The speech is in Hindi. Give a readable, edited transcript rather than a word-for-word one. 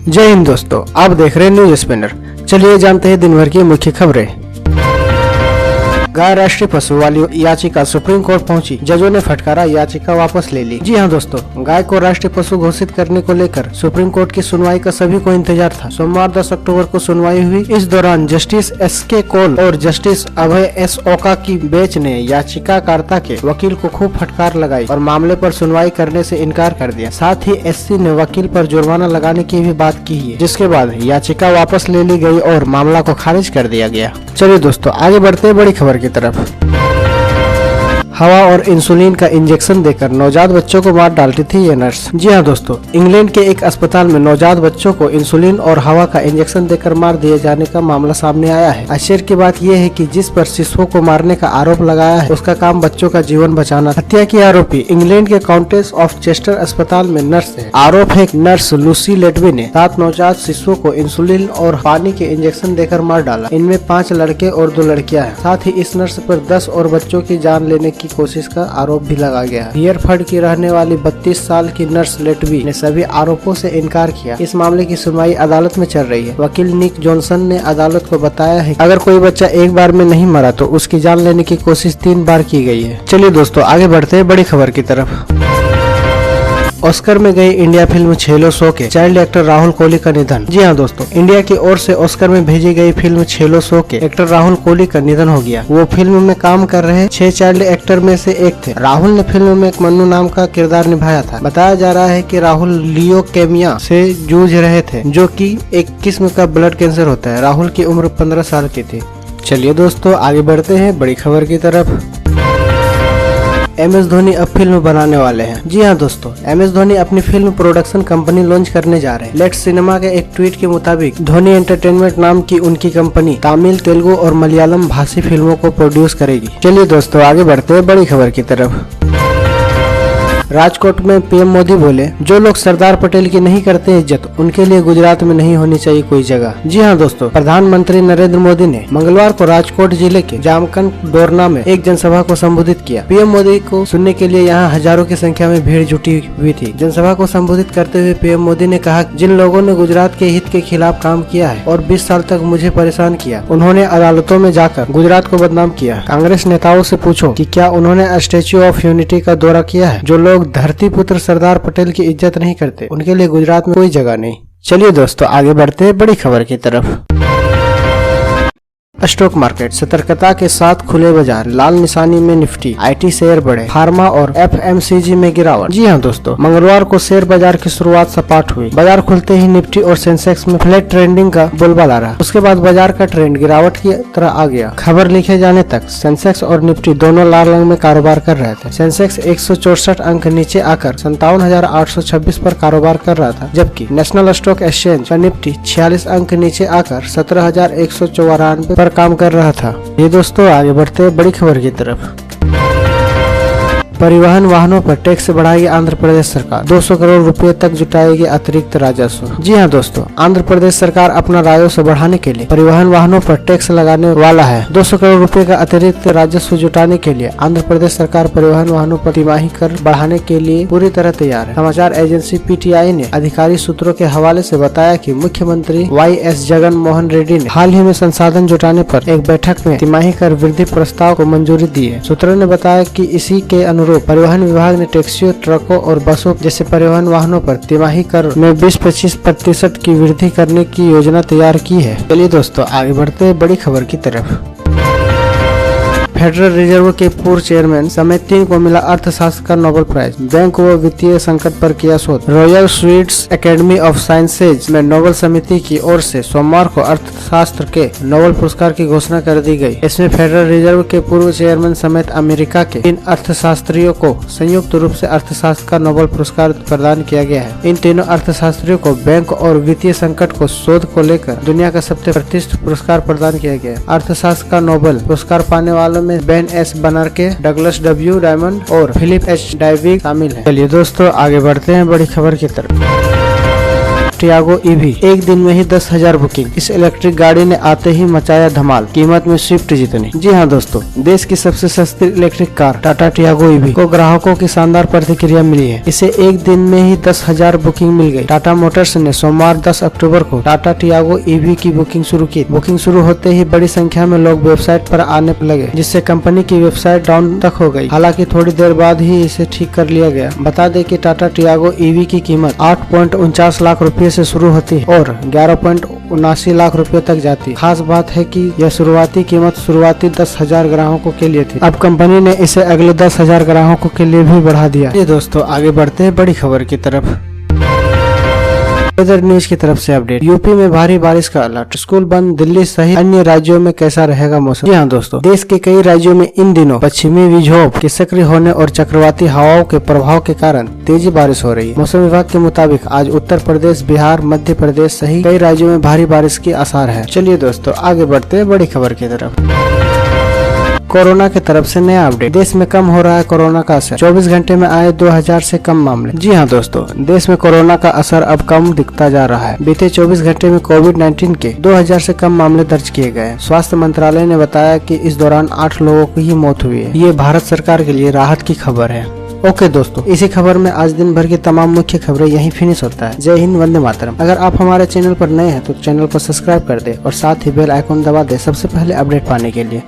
जय हिंद दोस्तों, आप देख रहे हैं न्यूज स्पिनर। चलिए जानते हैं दिन भर की मुख्य खबरें। गाय राष्ट्रीय पशु वाली याचिका सुप्रीम कोर्ट पहुंची, जजों ने फटकारा, याचिका वापस ले ली। जी हां दोस्तों, गाय को राष्ट्रीय पशु घोषित करने को लेकर सुप्रीम कोर्ट की सुनवाई का सभी को इंतजार था। सोमवार 10 अक्टूबर को सुनवाई हुई। इस दौरान जस्टिस एस.के. कौल और जस्टिस अभय एस. ओका की बेंच ने याचिकाकर्ता के वकील को खूब फटकार लगाई और मामले पर सुनवाई करने से इनकार कर दिया। साथ ही एस.सी. ने वकील पर जुर्माना लगाने की भी बात की है, जिसके बाद याचिका वापस ले ली गई और मामला को खारिज कर दिया गया। चलिए दोस्तों, आगे बढ़ते हैं बड़ी खबर की तरफ। हवा और इंसुलिन का इंजेक्शन देकर नवजात बच्चों को मार डालती थी ये नर्स। जी हाँ दोस्तों, इंग्लैंड के एक अस्पताल में नवजात बच्चों को इंसुलिन और हवा का इंजेक्शन देकर मार दिए जाने का मामला सामने आया है। आश्चर्य की बात यह है कि जिस पर शिशुओं को मारने का आरोप लगाया है, उसका काम बच्चों का जीवन बचाना। हत्या की आरोपी इंग्लैंड के काउंटेस ऑफ चेस्टर अस्पताल में नर्स है। आरोप है नर्स लूसी लेटवी ने 7 नवजात शिशुओं को इंसुलिन और पानी के इंजेक्शन देकर मार डाला। इनमें 5 लड़के और 2 लड़कियां हैं। साथ ही इस नर्स पर 10 और बच्चों की जान लेने की कोशिश का आरोप भी लगा गया है। हियरफर्ड की रहने वाली 32 साल की नर्स लेटवी ने सभी आरोपों से इनकार किया। इस मामले की सुनवाई अदालत में चल रही है। वकील निक जॉनसन ने अदालत को बताया है कि अगर कोई बच्चा एक बार में नहीं मरा तो उसकी जान लेने की कोशिश 3 बार की गई है। चलिए दोस्तों, आगे बढ़ते हैं बड़ी खबर की तरफ। ऑस्कर में गई इंडिया फिल्म छेलो शो के चाइल्ड एक्टर राहुल कोहली का निधन। जी हाँ दोस्तों, इंडिया की ओर से ऑस्कर में भेजी गई फिल्म छेलो शो के एक्टर राहुल कोहली का निधन हो गया। वो फिल्म में काम कर रहे 6 चाइल्ड एक्टर में से एक थे। राहुल ने फिल्म में एक मन्नू नाम का किरदार निभाया था। बताया जा रहा है कि राहुल लियोकेमिया से जूझ रहे थे, जो कि एक किस्म का ब्लड कैंसर होता है। राहुल की उम्र 15 साल की थी। चलिए दोस्तों, आगे बढ़ते हैं बड़ी खबर की तरफ। MS धोनी अब फिल्म बनाने वाले हैं। जी हाँ दोस्तों, MS धोनी अपनी फिल्म प्रोडक्शन कंपनी लॉन्च करने जा रहे हैं। लेट्स सिनेमा के एक ट्वीट के मुताबिक धोनी एंटरटेनमेंट नाम की उनकी कंपनी तमिल, तेलुगु और मलयालम भाषी फिल्मों को प्रोड्यूस करेगी। चलिए दोस्तों, आगे बढ़ते हैं बड़ी खबर की तरफ। राजकोट में पीएम मोदी बोले, जो लोग सरदार पटेल की नहीं करते इज्जत, उनके लिए गुजरात में नहीं होनी चाहिए कोई जगह। जी हाँ दोस्तों, प्रधानमंत्री नरेंद्र मोदी ने मंगलवार को राजकोट जिले के जामकंड डोरना में एक जनसभा को संबोधित किया। पीएम मोदी को सुनने के लिए यहाँ हजारों की संख्या में भीड़ जुटी हुई थी। जनसभा को संबोधित करते हुए पीएम मोदी ने कहा, जिन लोगों ने गुजरात के हित के खिलाफ काम किया है और 20 साल तक मुझे परेशान किया, उन्होंने अदालतों में जाकर गुजरात को बदनाम किया। कांग्रेस नेताओं से पूछो कि क्या उन्होंने स्टैच्यू ऑफ यूनिटी का दौरा किया है। जो लोग धरती पुत्र सरदार पटेल की इज्जत नहीं करते, उनके लिए गुजरात में कोई जगह नहीं। चलिए दोस्तों, आगे बढ़ते हैं बड़ी खबर की तरफ। स्टॉक मार्केट सतर्कता के साथ खुले बाजार, लाल निशानी में निफ्टी, IT शेयर बढ़े, फार्मा और FMCG में गिरावट। जी हाँ दोस्तों, मंगलवार को शेयर बाजार की शुरुआत सपाट हुई। बाजार खुलते ही निफ्टी और सेंसेक्स में फ्लैट ट्रेंडिंग का बोलबाला रहा। उसके बाद बाजार का ट्रेंड गिरावट की तरह आ गया। खबर लिखे जाने तक सेंसेक्स और निफ्टी दोनों लाल रंग में कारोबार कर रहे थे। सेंसेक्स 164 अंक नीचे आकर 57,826 पर कारोबार कर रहा था, जबकि नेशनल स्टॉक एक्सचेंज का निफ्टी 46 अंक नीचे आकर 17,194 पर काम कर रहा था। ये दोस्तों, आगे बढ़ते हैं बड़ी खबर की तरफ। परिवहन वाहनों पर टैक्स बढ़ाएगी आंध्र प्रदेश सरकार। 200 करोड़ रुपए तक जुटाएगी अतिरिक्त राजस्व। जी हाँ दोस्तों, आंध्र प्रदेश सरकार अपना राजस्व बढ़ाने के लिए परिवहन वाहनों पर टैक्स लगाने वाला है। 200 करोड़ रुपए का अतिरिक्त राजस्व जुटाने के लिए आंध्र प्रदेश सरकार परिवहन वाहनों पर तिमाही कर बढ़ाने के लिए पूरी तरह तैयार है। समाचार एजेंसी PTI ने अधिकारी सूत्रों के हवाले से बताया कि मुख्यमंत्री YS जगन मोहन रेड्डी ने हाल ही में संसाधन जुटाने पर एक बैठक में तिमाही कर वृद्धि प्रस्ताव को मंजूरी दी है। सूत्रों ने बताया कि इसी के अनुरूप परिवहन विभाग ने टैक्सियों, ट्रकों और बसों जैसे परिवहन वाहनों पर तिमाही कर में 20-25% की वृद्धि करने की योजना तैयार की है। चलिए दोस्तों, आगे बढ़ते हैं बड़ी खबर की तरफ। फेडरल रिजर्व के पूर्व चेयरमैन समेत 3 को मिला अर्थशास्त्र का नोबेल प्राइज। बैंक व वित्तीय संकट पर किया शोध। Royal Swedish academy of sciences में नोबेल समिति की ओर से सोमवार को अर्थशास्त्र के नोबेल पुरस्कार की घोषणा कर दी गई। इसमें फेडरल रिजर्व के पूर्व चेयरमैन समेत अमेरिका के 3 अर्थशास्त्रियों को संयुक्त रूप से अर्थशास्त्र का नोबेल पुरस्कार प्रदान किया गया है। इन तीनों अर्थशास्त्रियों को बैंक और वित्तीय संकट को शोध को लेकर दुनिया का सबसे प्रतिष्ठित पुरस्कार प्रदान किया गया है। अर्थशास्त्र का नोबेल पुरस्कार पाने वालों में Ben S Bernanke, Douglas W Diamond और फिलिप H डायविग शामिल है। चलिए दोस्तों, आगे बढ़ते हैं बड़ी खबर की तरफ। टियागो ईवी, एक दिन में ही 10,000 बुकिंग। इस इलेक्ट्रिक गाड़ी ने आते ही मचाया धमाल, कीमत में स्विफ्ट जितनी। जी हाँ दोस्तों, देश की सबसे सस्ती electric car Tata Tiago EV को ग्राहकों की शानदार प्रतिक्रिया मिली है। इसे एक दिन में ही 10,000 बुकिंग मिल गई। टाटा मोटर्स ने सोमवार 10 अक्टूबर को टाटा टियागो ईवी की बुकिंग शुरू की। बुकिंग शुरू होते ही बड़ी संख्या में लोग वेबसाइट पर आने लगे, जिससे कंपनी की वेबसाइट डाउन तक हो गई। हालांकि थोड़ी देर बाद ही इसे ठीक कर लिया गया। बता दें कि टाटा टियागो ईवी की कीमत 8.49 लाख रुपए से शुरू होती है और 11.79 लाख रुपए तक जाती है। खास बात है कि यह शुरुआती कीमत शुरुआती 10,000 ग्राहकों के लिए थी। अब कंपनी ने इसे अगले 10,000 ग्राहकों के लिए भी बढ़ा दिया। ये दोस्तों, आगे बढ़ते हैं बड़ी खबर की तरफ। वेदर न्यूज की तरफ से अपडेट। यूपी में भारी बारिश का अलर्ट, स्कूल बंद। दिल्ली सहित अन्य राज्यों में कैसा रहेगा मौसम? जी हाँ दोस्तों, देश के कई राज्यों में इन दिनों पश्चिमी विक्षोभ के सक्रिय होने और चक्रवाती हवाओं के प्रभाव के कारण तेजी बारिश हो रही है। मौसम विभाग के मुताबिक आज उत्तर प्रदेश, बिहार, मध्य प्रदेश सहित कई राज्यों में भारी बारिश के आसार है। चलिए दोस्तों, आगे बढ़ते हैं बड़ी खबर की तरफ। कोरोना की तरफ से नया अपडेट। देश में कम हो रहा है कोरोना का असर, 24 घंटे में आए 2000 से कम मामले। जी हाँ दोस्तों, देश में कोरोना का असर अब कम दिखता जा रहा है। बीते 24 घंटे में कोविड-19 के 2000 से कम मामले दर्ज किए गए। स्वास्थ्य मंत्रालय ने बताया कि इस दौरान 8 लोगों की ही मौत हुई है। ये भारत सरकार के लिए राहत की खबर है। ओके दोस्तों, इसी खबर में आज दिन भर की तमाम मुख्य खबरें यहीं फिनिश होता है। जय हिंद, वंदे मातरम। अगर आप हमारे चैनल पर नए हैं तो चैनल को सब्सक्राइब कर दे और साथ ही बेल आइकॉन दबा दे सबसे पहले अपडेट पाने के लिए।